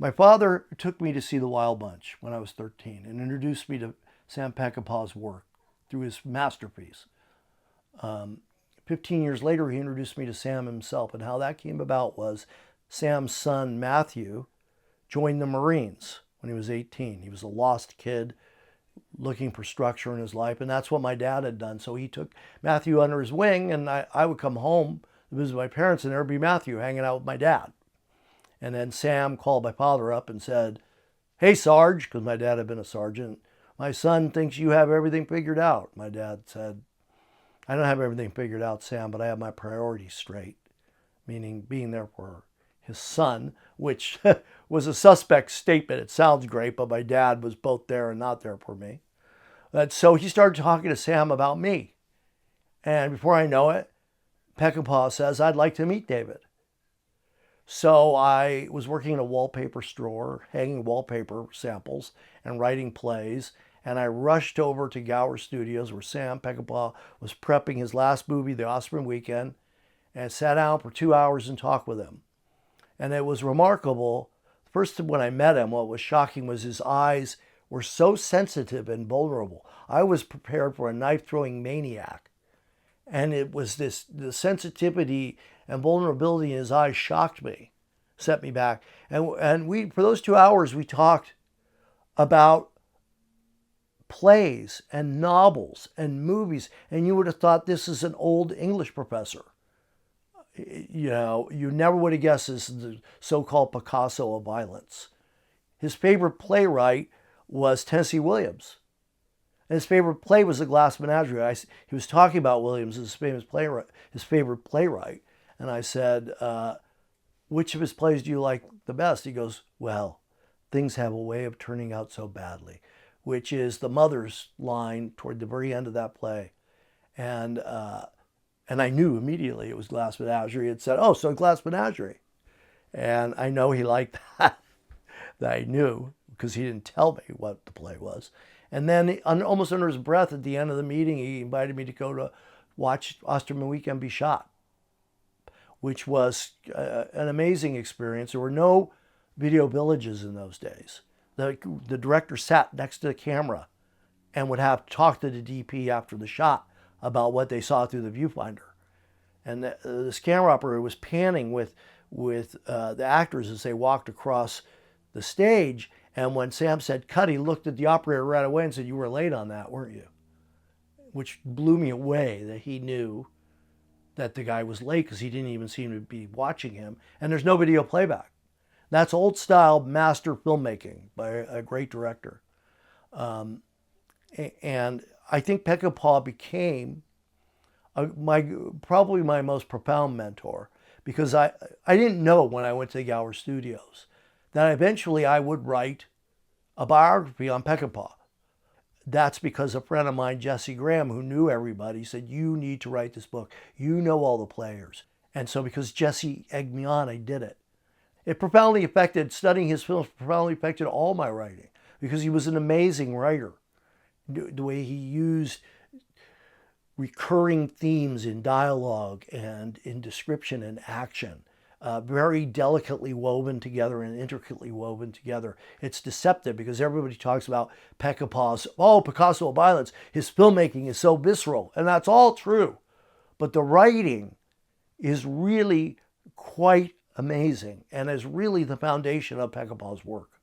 My father took me to see The Wild Bunch when I was 13 and introduced me to Sam Peckinpah's work through his masterpiece. 15 years later, he introduced me to Sam himself, and how that came about was Sam's son, Matthew, joined the Marines when he was 18. He was a lost kid looking for structure in his life, and that's what my dad had done. So he took Matthew under his wing, and I would come home to visit my parents, and there would be Matthew hanging out with my dad. And then Sam called my father up and said, "Hey, Sarge," because my dad had been a sergeant, "my son thinks you have everything figured out." My dad said, "I don't have everything figured out, Sam, but I have my priorities straight," meaning being there for his son, which was a suspect statement. It sounds great, but my dad was both there and not there for me. And so he started talking to Sam about me. And before I know it, Peckinpah says, "I'd like to meet David." So I was working in a wallpaper store, hanging wallpaper samples and writing plays. And I rushed over to Gower Studios where Sam Peckinpah was prepping his last movie, The Osprey Weekend, and sat down for 2 hours and talked with him. And it was remarkable. First, when I met him, what was shocking was his eyes were so sensitive and vulnerable. I was prepared for a knife-throwing maniac. And it was the sensitivity and vulnerability in his eyes shocked me, set me back. And we, for those 2 hours, we talked about plays and novels and movies. And you would have thought this is an old English professor. You know, you never would have guessed this is the so-called Picasso of violence. His favorite playwright was Tennessee Williams. And his favorite play was The Glass Menagerie. He was talking about Williams as his favorite playwright. And I said, "Which of his plays do you like the best?" He goes, "Well, things have a way of turning out so badly," which is the mother's line toward the very end of that play. And I knew immediately it was Glass Menagerie. It said, "Oh, so Glass Menagerie." And I know he liked that. That I knew, because he didn't tell me what the play was. And then almost under his breath at the end of the meeting, he invited me to go to watch Osprey Weekend be shot, which was an amazing experience. There were no video villages in those days. The director sat next to the camera and would have to talk to the DP after the shot about what they saw through the viewfinder. And this camera operator was panning with the actors as they walked across the stage. And when Sam said cut, he looked at the operator right away and said, "You were late on that, weren't you?" Which blew me away that he knew that the guy was late, because he didn't even seem to be watching him. And there's no video playback. That's old style master filmmaking by a great director. And I think Peckinpah became probably my most profound mentor, because I didn't know when I went to the Gower Studios that eventually I would write a biography on Peckinpah. That's because a friend of mine, Jesse Graham, who knew everybody, said, "You need to write this book. You know all the players." And so because Jesse egged me on, I did it. Studying his films profoundly affected all my writing, because he was an amazing writer. The way he used recurring themes in dialogue and in description and action, very delicately woven together and intricately woven together. It's deceptive because everybody talks about Peckinpah's, Picasso of violence. His filmmaking is so visceral, and that's all true. But the writing is really quite amazing and is really the foundation of Peckinpah's work.